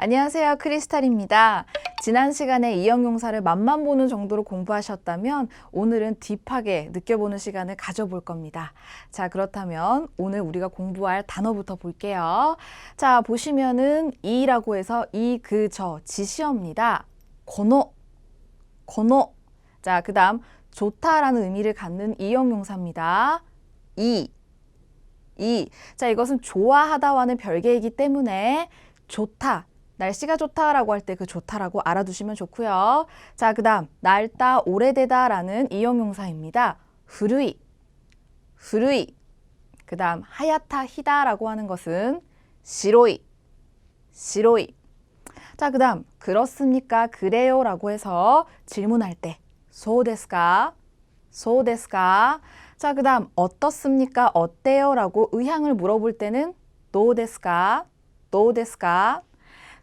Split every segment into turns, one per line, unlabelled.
안녕하세요. 크리스탈입니다. 지난 시간에 이형용사를 맛만 보는 정도로 공부하셨다면 오늘은 딥하게 느껴보는 시간을 가져볼 겁니다. 자, 그렇다면 오늘 우리가 공부할 단어부터 볼게요. 자, 보시면은 이라고 해서 이, 그, 저, 지시어입니다. 고노, 고노. 자, 그 다음 좋다라는 의미를 갖는 이형용사입니다. 이. 자, 이것은 좋아하다와는 별개이기 때문에 좋다. 날씨가 좋다라고 할 때 그 좋다라고 알아두시면 좋고요. 자, 그 다음 낡다, 오래되다라는 이형용사입니다. 후루이. 그 다음 하얗다, 희다라고 하는 것은 시로이. 자, 그 다음 그렇습니까? 그래요라고 해서 질문할 때 소데스까? 자, 그 다음 어떻습니까? 어때요? 라고 의향을 물어볼 때는 도데스까?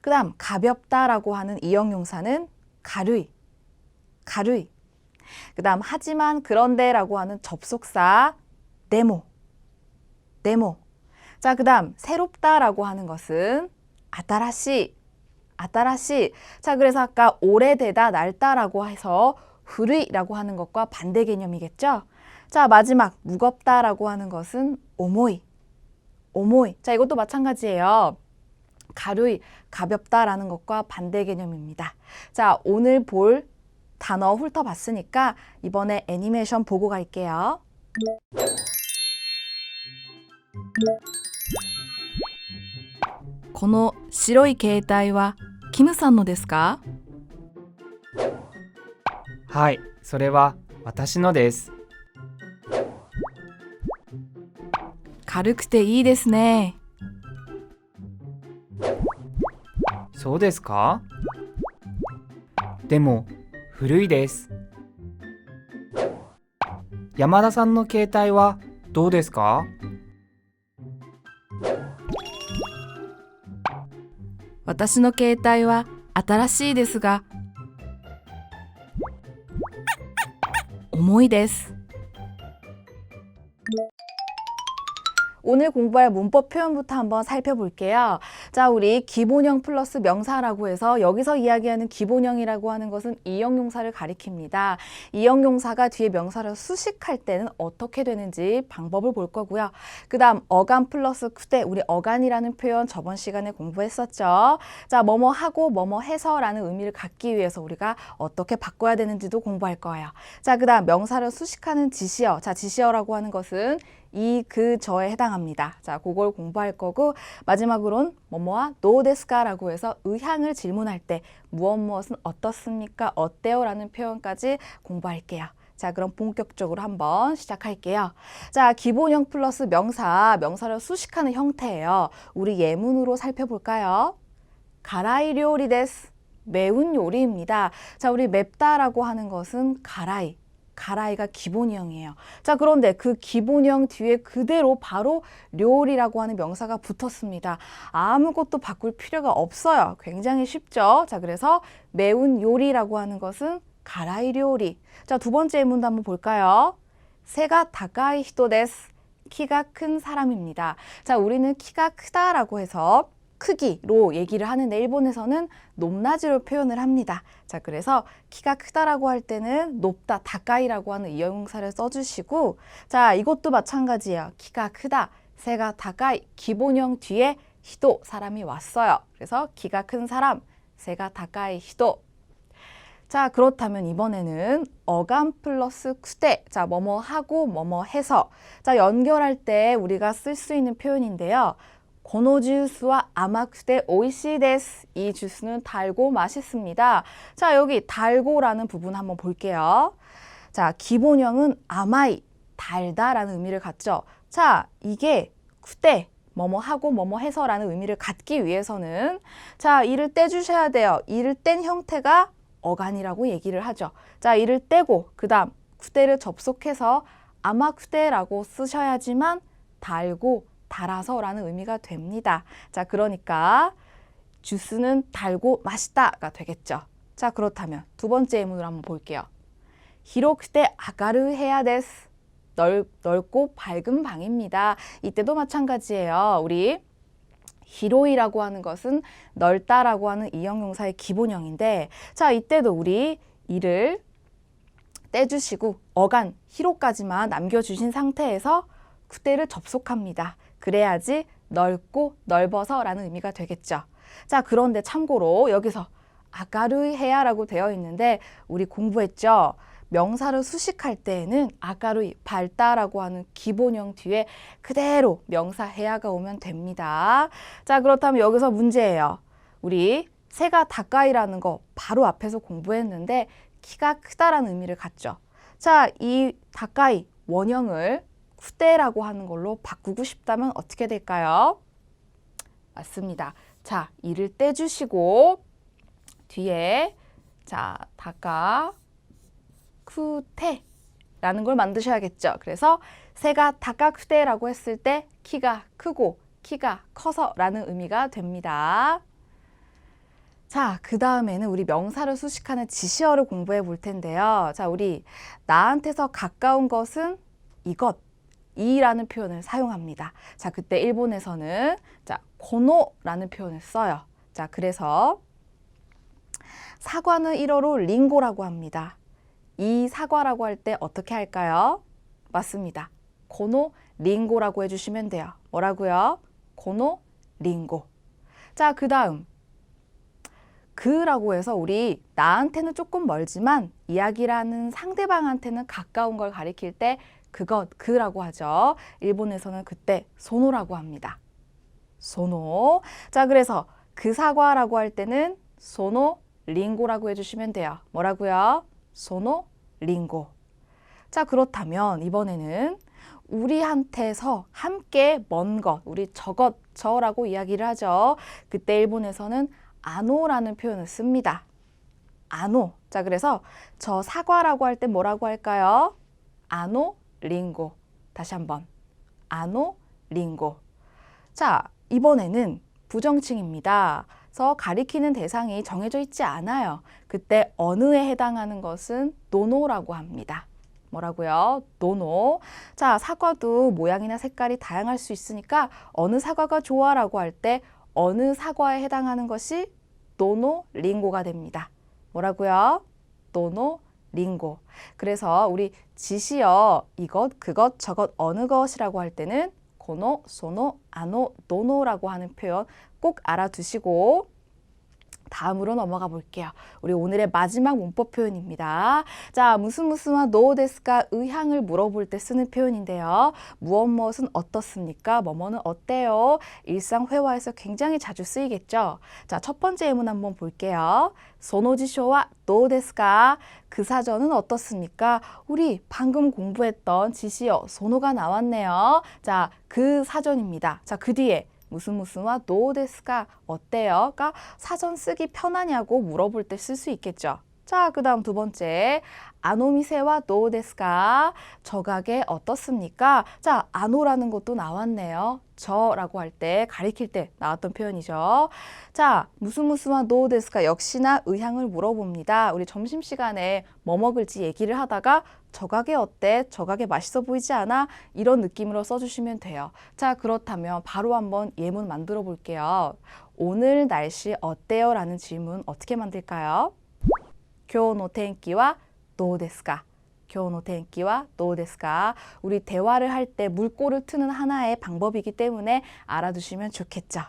그 다음 가볍다라고 하는 이형용사는 가루이. 그 다음 하지만 그런데라고 하는 접속사 데모. 자, 그 다음 새롭다라고 하는 것은 아따라시. 자, 그래서 아까 오래되다, 낡다라고 해서 후루이라고 하는 것과 반대 개념이겠죠? 자, 마지막 무겁다라고 하는 것은 오모이. 자, 이것도 마찬가지예요. 가루이, 가볍다라는 것과 반대 개념입니다. 자, 오늘 볼 단어 훑어봤으니까 이번에 애니메이션 보고 갈게요. この白い携帯はキムさんのですか？
はい、それは私のです。
軽くていいですね。
そうですか？でも古いです。山田さんの携帯はどうですか？
私の携帯は新しいですが重いです。 오늘 공부할 문법 표현부터 한번 살펴볼게요. 자, 우리 기본형 플러스 명사라고 해서 여기서 이야기하는 기본형이라고 하는 것은 이형용사를 가리킵니다. 이형용사가 뒤에 명사를 수식할 때는 어떻게 되는지 방법을 볼 거고요. 그 다음 어간 플러스 쿠데, 우리 어간이라는 표현 저번 시간에 공부했었죠. 자, 뭐뭐 하고 뭐뭐 해서라는 의미를 갖기 위해서 우리가 어떻게 바꿔야 되는지도 공부할 거예요. 자, 그 다음 명사를 수식하는 지시어. 자, 지시어라고 하는 것은 이, 그, 저에 해당합니다. 자, 그걸 공부할 거고 마지막으로는 뭐뭐와 노데스카라고 해서 의향을 질문할 때 무엇은 어떻습니까? 어때요? 라는 표현까지 공부할게요. 자, 그럼 본격적으로 한번 시작할게요. 자, 기본형 플러스 명사, 명사를 수식하는 형태예요. 우리 예문으로 살펴볼까요? 가라이 료리 데스. 매운 요리입니다. 자, 우리 맵다라고 하는 것은 가라이가 기본형이에요. 자, 그런데 그 기본형 뒤에 그대로 바로 료리라고 하는 명사가 붙었습니다. 아무것도 바꿀 필요가 없어요. 굉장히 쉽죠? 자, 그래서 매운 요리라고 하는 것은 가라이 료리. 자, 두 번째 예문도 한번 볼까요? 세가 다카이 히토 데스. 키가 큰 사람입니다. 자, 우리는 키가 크다라고 해서 크기로 얘기를 하는데 일본에서는 높낮이로 표현을 합니다. 자, 그래서 키가 크다라고 할 때는 높다, 다까이라고 하는 이형용사를 써주시고, 자, 이것도 마찬가지예요. 키가 크다, 세가 다까이, 기본형 뒤에 히도, 사람이 왔어요. 그래서 키가 큰 사람, 세가 다까이 히도. 자, 그렇다면 이번에는 어간 플러스 쿠데, 자, 뭐뭐 하고 뭐뭐 해서, 자, 연결할 때 우리가 쓸 수 있는 표현인데요. この 주스와 아마쿠데 오이시 데스. 이 주스는 달고 맛있습니다. 자, 여기 달고라는 부분 한번 볼게요. 자, 기본형은 아마이, 달다라는 의미를 갖죠. 자, 이게 쿠데, 뭐뭐 하고 뭐뭐 해서라는 의미를 갖기 위해서는 자, 이를 떼주셔야 돼요. 이를 뗀 형태가 어간이라고 얘기를 하죠. 자, 이를 떼고 그 다음 쿠데를 접속해서 아마쿠데라고 쓰셔야지만 달고 달아서라는 의미가 됩니다. 자, 그러니까 주스는 달고 맛있다가 되겠죠. 자, 그렇다면 두 번째 예문을 한번 볼게요. 히로쿠데 아가르해야 데스. 넓고 밝은 방입니다. 이때도 마찬가지예요. 우리 히로이라고 하는 것은 넓다라고 하는 이형용사의 기본형인데, 자, 이때도 우리 이를 떼주시고 어간 히로까지만 남겨주신 상태에서 쿠데를 접속합니다. 그래야지 넓고 넓어서 라는 의미가 되겠죠. 자, 그런데 참고로 여기서 아가루이 해야라고 되어 있는데 우리 공부했죠? 명사를 수식할 때에는 아가루이 밝다라고 하는 기본형 뒤에 그대로 명사 해야가 오면 됩니다. 자, 그렇다면 여기서 문제예요. 우리 새가 다까이라는 거 바로 앞에서 공부했는데 키가 크다라는 의미를 갖죠. 자, 이 다까이 원형을 쿠데라고 하는 걸로 바꾸고 싶다면 어떻게 될까요? 맞습니다. 자, 이를 떼주시고 뒤에 자, 다까 쿠테라는 걸 만드셔야겠죠. 그래서 새가 다까 쿠테라고 했을 때 키가 크고 키가 커서 라는 의미가 됩니다. 자, 그 다음에는 우리 명사를 수식하는 지시어를 공부해 볼 텐데요. 자, 우리 나한테서 가까운 것은 이것, 이라는 표현을 사용합니다. 자, 그때 일본에서는 자, 고노라는 표현을 써요. 자, 그래서 사과는 일어로 링고라고 합니다. 이 사과라고 할 때 어떻게 할까요? 맞습니다. 고노 링고라고 해주시면 돼요. 뭐라고요? 고노 링고. 자, 그 다음 그라고 해서 우리 나한테는 조금 멀지만 이야기라는 상대방한테는 가까운 걸 가리킬 때 그것, 그라고 하죠. 일본에서는 그때 소노라고 합니다. 소노. 자, 그래서 그 사과라고 할 때는 소노 링고라고 해주시면 돼요. 뭐라고요? 소노 링고. 자, 그렇다면 이번에는 우리한테서 함께 먼 것, 우리 저것, 저라고 이야기를 하죠. 그때 일본에서는 아노라는 표현을 씁니다. 아노. 자, 그래서 저 사과라고 할 때 뭐라고 할까요? 아노 링고. 다시 한번. 아노 링고. 자, 이번에는 부정칭입니다. 그래서 가리키는 대상이 정해져 있지 않아요. 그때 어느에 해당하는 것은 노노라고 합니다. 뭐라고요? 노노. 자, 사과도 모양이나 색깔이 다양할 수 있으니까 어느 사과가 좋아라고 할 때 어느 사과에 해당하는 것이 노노 링고가 됩니다. 뭐라고요? 노노 링고. 그래서 우리 지시어 이것, 그것, 저것, 어느 것이라고 할 때는 고노, 소노, 아노, 노노라고 하는 표현 꼭 알아두시고 다음으로 넘어가 볼게요. 우리 오늘의 마지막 문법 표현입니다. 자, 무슨무슨와 노데스가 의향을 물어볼 때 쓰는 표현인데요. 무엇무엇은 어떻습니까? 뭐뭐는 어때요? 일상 회화에서 굉장히 자주 쓰이겠죠. 자, 첫 번째 예문 한번 볼게요. 소노지쇼와 노데스가 그 사전은 어떻습니까? 우리 방금 공부했던 지시어 소노가 나왔네요. 자, 그 사전입니다. 자, 그 뒤에 무슨무슨와 노데스가 어때요? 가 사전 쓰기 편하냐고 물어볼 때 쓸 수 있겠죠. 자, 그 다음 두 번째 아노미세와 노데스가 저 가게 어떻습니까? 자, 아노라는 것도 나왔네요. 저라고 할 때 가리킬 때 나왔던 표현이죠. 자, 무슨무슨와 노데스가 역시나 의향을 물어봅니다. 우리 점심시간에 뭐 먹을지 얘기를 하다가 저 가게 어때? 저 가게 맛있어 보이지 않아? 이런 느낌으로 써주시면 돼요. 자, 그렇다면 바로 한번 예문 만들어 볼게요. 오늘 날씨 어때요? 라는 질문 어떻게 만들까요? 今日の天気はどうですか? 今日の天気はどうですか? 우리 대화를 할 때 물꼬를 트는 하나의 방법이기 때문에 알아두시면 좋겠죠.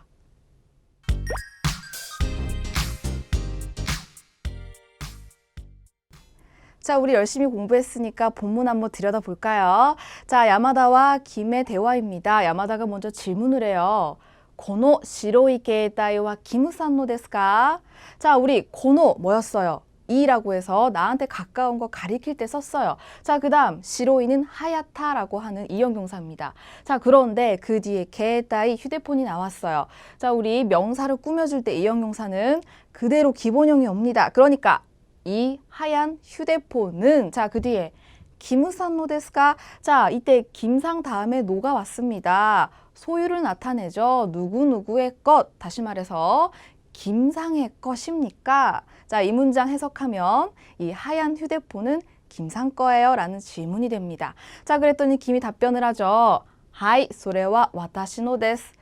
자, 우리 열심히 공부했으니까 본문 한번 들여다볼까요? 자, 야마다와 김의 대화입니다. 야마다가 먼저 질문을 해요. 고노 시로이 게이다이와 기무산노 데스까? 자, 우리 고노 뭐였어요? 이라고 해서 나한테 가까운 거 가리킬 때 썼어요. 자, 그 다음 시로이는 하얗다라고 하는 이형용사입니다. 자, 그런데 그 뒤에 게이다이 휴대폰이 나왔어요. 자, 우리 명사를 꾸며줄 때 이형용사는 그대로 기본형이 옵니다. 그러니까 이 하얀 휴대폰은 자, 그 뒤에 기무산노 데스까? 자, 이때 김상 다음에 노가 왔습니다. 소유를 나타내죠. 누구누구의 것. 다시 말해서 김상의 것입니까? 자, 이 문장 해석하면 이 하얀 휴대폰은 김상 거예요 라는 질문이 됩니다. 자, 그랬더니 김이 답변을 하죠. 하이, 소레와 와타시노 데스.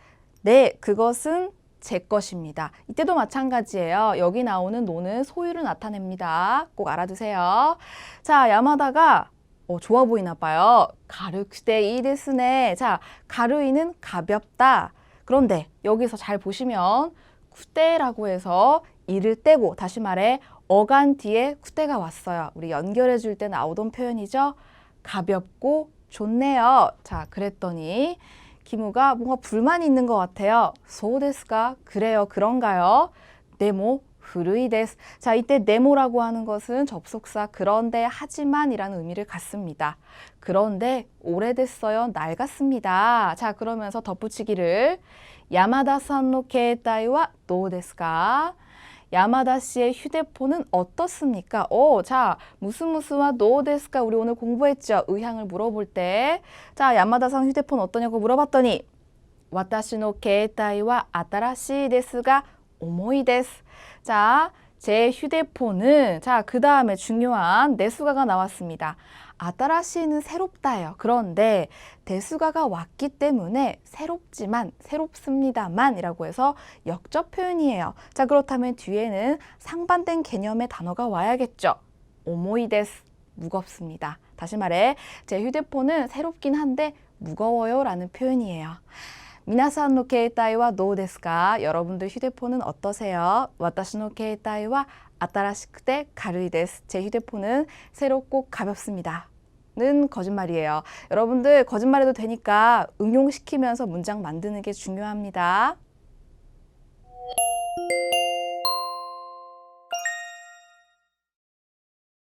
네, 그것은 제 것입니다. 이때도 마찬가지예요. 여기 나오는 노는 소유를 나타냅니다. 꼭 알아두세요. 자, 야마다가 좋아 보이나 봐요. 가르쿠데 이 데스네. 자, 가루이는 가볍다. 그런데 여기서 잘 보시면 쿠데라고 해서 이를 떼고 다시 말해 어간 뒤에 쿠데가 왔어요. 우리 연결해 줄 때 나오던 표현이죠. 가볍고 좋네요. 자, 그랬더니 기무가 뭔가 불만이 있는 것 같아요. 소데스가 그래요. 그런가요? 네모 후루이 데스. 자, 이때 네모라고 하는 것은 접속사 그런데 하지만이라는 의미를 갖습니다. 그런데 오래됐어요. 낡았습니다. 자, 그러면서 덧붙이기를 야마다さんの 携帯は どうですか? 야마다 씨의 휴대폰은 어떻습니까? 자, 무스무스와 노데스까 우리 오늘 공부했죠? 의향을 물어볼 때. 자, 야마다さん 휴대폰 어떠냐고 물어봤더니 와타시노 케이타이와 아따라시 데스가 오모이 데스. 자, 제 휴대폰은 자, 그 다음에 중요한 네수가가 나왔습니다. 아따라시는 새롭다예요. 그런데 데수가가 왔기 때문에 새롭지만 새롭습니다만 이라고 해서 역접 표현이에요. 자, 그렇다면 뒤에는 상반된 개념의 단어가 와야겠죠. 오모이 데스. 무겁습니다. 다시 말해 제 휴대폰은 새롭긴 한데 무거워요 라는 표현이에요. 미나산노 케이타이와どうですか? 여러분들 휴대폰은 어떠세요? 와타시노 케이타이와 아따라시쿠데 가루이 데스. 제 휴대폰은 새롭고 가볍습니다. 는 거짓말이에요. 여러분들 거짓말해도 되니까 응용시키면서 문장 만드는 게 중요합니다.